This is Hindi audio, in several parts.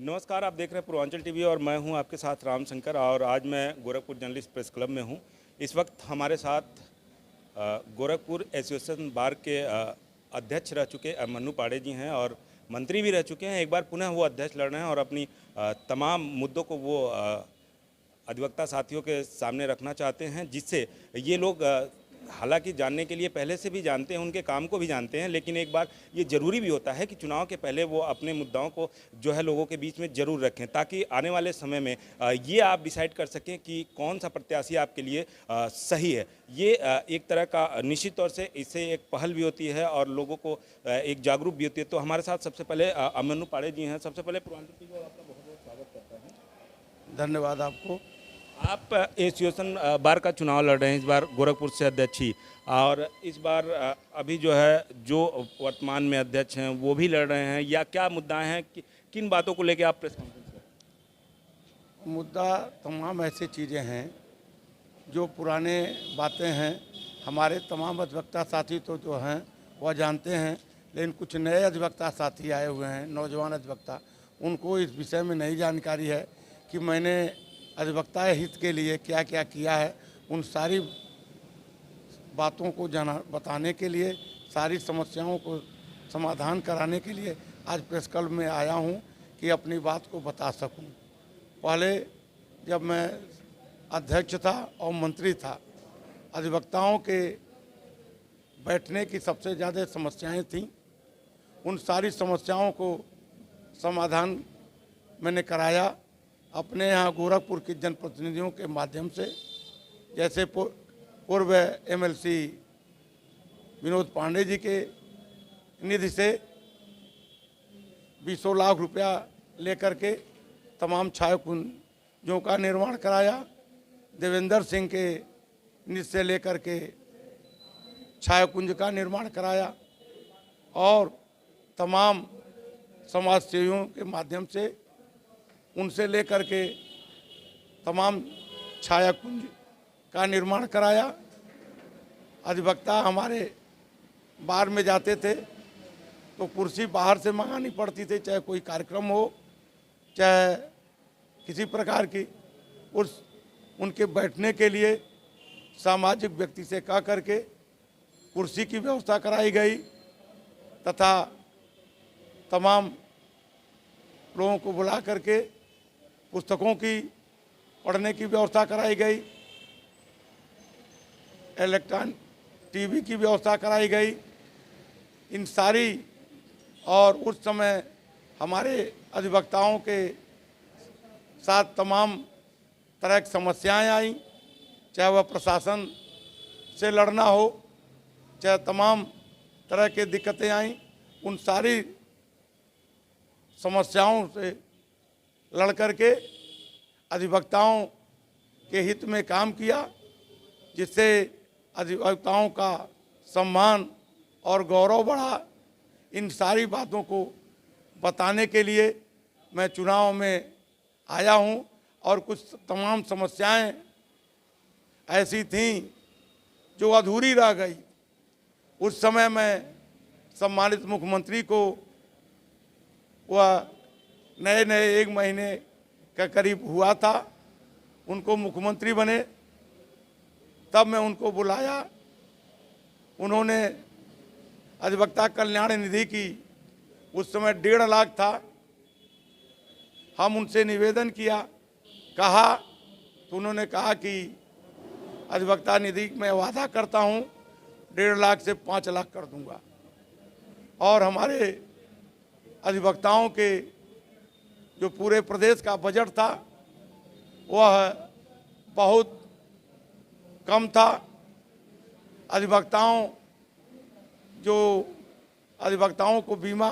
नमस्कार, आप देख रहे हैं पूर्वांचल टीवी और मैं हूं आपके साथ राम शंकर। और आज मैं गोरखपुर जर्नलिस्ट प्रेस क्लब में हूं। इस वक्त हमारे साथ गोरखपुर एसोसिएशन बार के अध्यक्ष रह चुके मन्नू पाड़े जी हैं और मंत्री भी रह चुके हैं। एक बार पुनः वो अध्यक्ष लड़ रहे हैं और अपनी तमाम मुद्दों को वो अधिवक्ता साथियों के सामने रखना चाहते हैं, जिससे ये लोग हालांकि जानने के लिए पहले से भी जानते हैं, उनके काम को भी जानते हैं, लेकिन एक बार ये ज़रूरी भी होता है कि चुनाव के पहले वो अपने मुद्दाओं को जो है लोगों के बीच में ज़रूर रखें, ताकि आने वाले समय में ये आप डिसाइड कर सकें कि कौन सा प्रत्याशी आपके लिए सही है। ये एक तरह का निश्चित तौर से इससे एक पहल भी होती है और लोगों को एक जागरूक भी होती है। तो हमारे साथ सबसे पहले मन्नू पाड़े जी हैं। सबसे पहले पूर्वांचल टीवी को आपका बहुत बहुत स्वागत करता हूँ। धन्यवाद आपको। आप एसोसिएशन बार का चुनाव लड़ रहे हैं, इस बार गोरखपुर से अध्यक्ष ही, और इस बार अभी जो है जो वर्तमान में अध्यक्ष हैं वो भी लड़ रहे हैं, या क्या मुद्दाएं हैं, किन बातों को लेकर आप प्रेस कॉन्फ्रेंस कर? मुद्दा तमाम ऐसी चीज़ें हैं जो पुराने बातें हैं। हमारे तमाम अधिवक्ता साथी तो जो हैं वह जानते हैं, लेकिन कुछ नए अधिवक्ता साथी आए हुए हैं, नौजवान अधिवक्ता, उनको इस विषय में नहीं जानकारी है कि मैंने अधिवक्ता हित के लिए क्या क्या किया है। उन सारी बातों को बताने के लिए, सारी समस्याओं को समाधान कराने के लिए आज प्रेस क्लब में आया हूं कि अपनी बात को बता सकूं। पहले जब मैं अध्यक्ष था और मंत्री था, अधिवक्ताओं के बैठने की सबसे ज़्यादा समस्याएं थीं। उन सारी समस्याओं को समाधान मैंने कराया अपने यहाँ गोरखपुर के जनप्रतिनिधियों के माध्यम से। जैसे पूर्व एमएलसी विनोद पांडे जी के निधि से 20 लाख रुपया लेकर के तमाम छायाकुंजों का निर्माण कराया। देवेंद्र सिंह के निधि से लेकर के छायाकुंज का निर्माण कराया और तमाम समाज सेवियों के माध्यम से उनसे लेकर के तमाम छायाकुंज का निर्माण कराया। अधिवक्ता हमारे बार में जाते थे तो कुर्सी बाहर से मंगानी पड़ती थी, चाहे कोई कार्यक्रम हो, चाहे किसी प्रकार की। उनके बैठने के लिए सामाजिक व्यक्ति से कह करके कुर्सी की व्यवस्था कराई गई तथा तमाम लोगों को बुला करके पुस्तकों की पढ़ने की व्यवस्था कराई गई, इलेक्ट्रॉनिक टीवी की व्यवस्था कराई गई। इन सारी और उस समय हमारे अधिवक्ताओं के साथ तमाम तरह की समस्याएं आई, चाहे वह प्रशासन से लड़ना हो, चाहे तमाम तरह के दिक्कतें आई। उन सारी समस्याओं से लड़ करके अधिवक्ताओं के हित में काम किया, जिससे अधिवक्ताओं का सम्मान और गौरव बढ़ा। इन सारी बातों को बताने के लिए मैं चुनाव में आया हूं और कुछ तमाम समस्याएं ऐसी थीं जो अधूरी रह गई। उस समय मैं सम्मानित मुख्यमंत्री को वह नए 1 महीने का करीब हुआ था, उनको मुख्यमंत्री बने, तब मैं उनको बुलाया। उन्होंने अधिवक्ता कल्याण निधि की उस समय 1.5 लाख था। हम उनसे निवेदन किया, कहा तो उन्होंने कहा कि अधिवक्ता निधि मैं वादा करता हूं 1.5 लाख से 5 लाख कर दूंगा। और हमारे अधिवक्ताओं के जो पूरे प्रदेश का बजट था वह बहुत कम था। अधिवक्ताओं को बीमा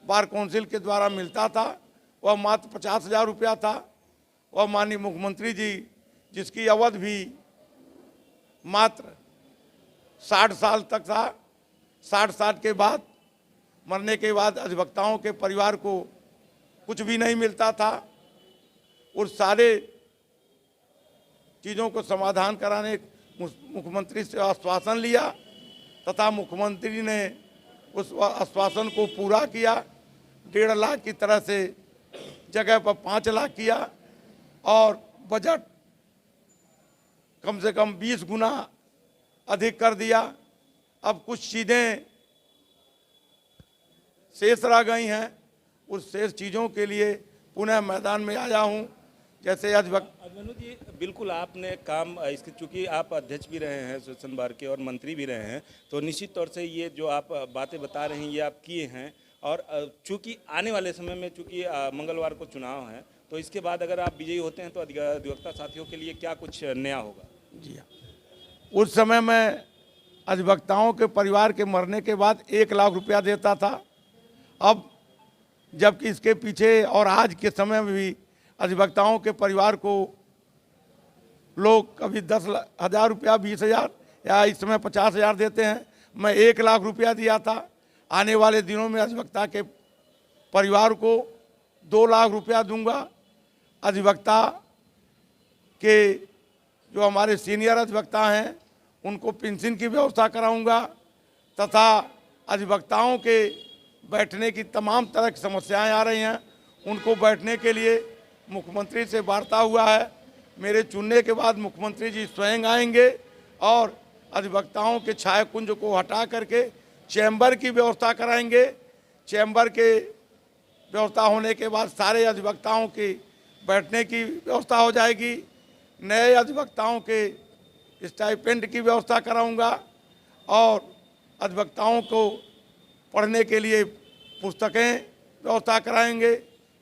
बार काउंसिल के द्वारा मिलता था वह मात्र 50,000 रुपया था। वह माननीय मुख्यमंत्री जी, जिसकी अवधि भी मात्र 60 साल तक था, 60 साल के बाद मरने के बाद अधिवक्ताओं के परिवार को कुछ भी नहीं मिलता था। उस सारे चीज़ों को समाधान कराने मुख्यमंत्री से आश्वासन लिया तथा मुख्यमंत्री ने उस आश्वासन को पूरा किया। 1.5 लाख की तरह से जगह पर 5 लाख किया और बजट कम से कम 20 गुना अधिक कर दिया। अब कुछ चीज़ें शेष रह गई हैं, उस शेष चीज़ों के लिए पुनः मैदान में आया हूँ। जैसे अभिमन्यु जी, बिल्कुल आपने काम इसके, चूंकि आप अध्यक्ष भी रहे हैं एसोसिएशन बार के और मंत्री भी रहे हैं, तो निश्चित तौर से ये जो आप बातें बता रहे हैं ये आप किए हैं। और चूंकि आने वाले समय में चूंकि मंगलवार को चुनाव है, तो इसके बाद अगर आप विजयी होते हैं तो अधिवक्ता साथियों के लिए क्या कुछ नया होगा? जी हाँ, उस समय मैं अधिवक्ताओं के परिवार के मरने के बाद 1 लाख रुपया देता था। अब जबकि इसके पीछे और आज के समय में भी अधिवक्ताओं के परिवार को लोग कभी 10,000 रुपया, 20,000 या इस समय 50,000 देते हैं। मैं 1 लाख रुपया दिया था। आने वाले दिनों में अधिवक्ता के परिवार को 2 लाख रुपया दूंगा। अधिवक्ता के जो हमारे सीनियर अधिवक्ता हैं उनको पेंशन की व्यवस्था कराऊंगा तथा अधिवक्ताओं के बैठने की तमाम तरह की समस्याएं आ रही हैं, उनको बैठने के लिए मुख्यमंत्री से वार्ता हुआ है। मेरे चुनने के बाद मुख्यमंत्री जी स्वयं आएंगे और अधिवक्ताओं के छाया कुंज को हटा करके चैम्बर की व्यवस्था कराएंगे। चैम्बर के व्यवस्था होने के बाद सारे अधिवक्ताओं की बैठने की व्यवस्था हो जाएगी। नए अधिवक्ताओं के स्टाइपेंड की व्यवस्था कराऊंगा और अधिवक्ताओं को पढ़ने के लिए पुस्तकें व्यवस्था कराएंगे।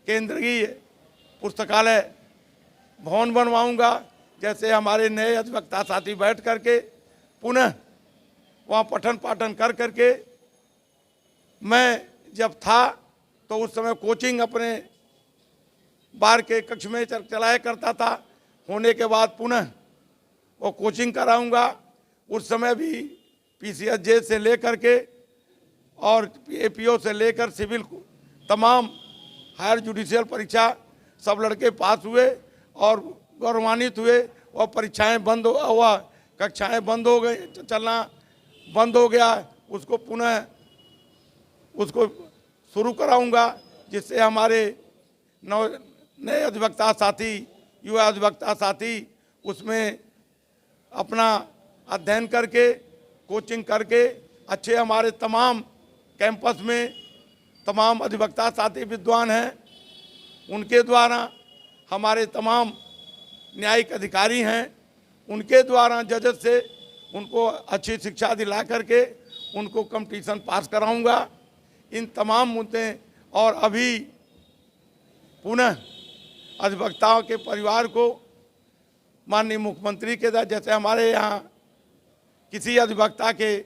केंद्रीय पुस्तकालय भवन बनवाऊंगा, जैसे हमारे नए अधिवक्ता साथी बैठ करके पुनः वहाँ पठन पाठन कर करके, मैं जब था तो उस समय कोचिंग अपने बार के कक्ष में चलाया करता था। होने के बाद पुनः वो कोचिंग कराऊंगा। उस समय भी PCSJ से लेकर के और APO से लेकर सिविल तमाम हायर जुडिशियल परीक्षा सब लड़के पास हुए और गौरवान्वित हुए। और परीक्षाएं बंद हुआ, कक्षाएं बंद हो गई, चलना बंद हो गया, उसको पुनः उसको शुरू कराऊंगा, जिससे हमारे नए अधिवक्ता साथी, युवा अधिवक्ता साथी उसमें अपना अध्ययन करके, कोचिंग करके अच्छे, हमारे तमाम कैंपस में तमाम अधिवक्ता साथी विद्वान हैं, उनके द्वारा हमारे तमाम न्यायिक अधिकारी हैं, उनके द्वारा जजेस से उनको अच्छी शिक्षा दिला करके उनको कंपटीशन पास कराऊंगा। इन तमाम मुद्दे और अभी पुनः अधिवक्ताओं के परिवार को माननीय मुख्यमंत्री के द्वारा, जैसे हमारे यहाँ किसी अधिवक्ता के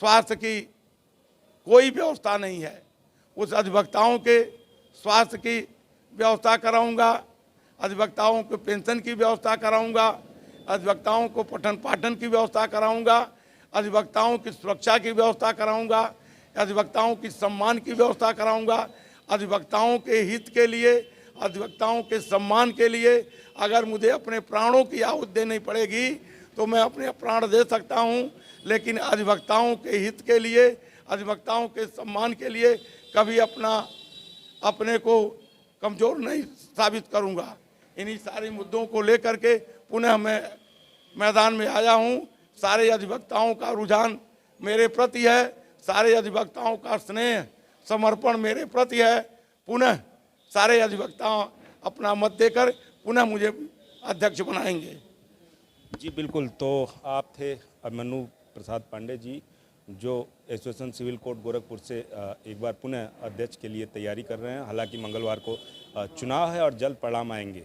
स्वास्थ्य की कोई व्यवस्था नहीं है, उस अधिवक्ताओं के स्वास्थ्य की व्यवस्था कराऊंगा, अधिवक्ताओं को पेंशन की व्यवस्था कराऊंगा, अधिवक्ताओं को पठन पाठन की व्यवस्था कराऊंगा, अधिवक्ताओं की सुरक्षा की व्यवस्था कराऊंगा, अधिवक्ताओं की सम्मान की व्यवस्था कराऊंगा। अधिवक्ताओं के हित के लिए, अधिवक्ताओं के सम्मान के लिए अगर मुझे अपने प्राणों की आहुति देनी पड़ेगी तो मैं अपने प्राण दे सकता हूं, लेकिन अधिवक्ताओं के हित के लिए, अधिवक्ताओं के सम्मान के लिए कभी अपने को कमज़ोर नहीं साबित करूंगा। इन्हीं सारे मुद्दों को लेकर के पुनः मैं मैदान में आया हूं। सारे अधिवक्ताओं का रुझान मेरे प्रति है, सारे अधिवक्ताओं का स्नेह समर्पण मेरे प्रति है। पुनः सारे अधिवक्ता अपना मत देकर पुनः मुझे अध्यक्ष बनाएंगे। जी बिल्कुल, तो आप थे अभिमन्यु प्रसाद पांडे जी, जो एसोसिएशन सिविल कोर्ट गोरखपुर से एक बार पुनः अध्यक्ष के लिए तैयारी कर रहे हैं। हालांकि मंगलवार को चुनाव है और जल्द परिणाम आएंगे।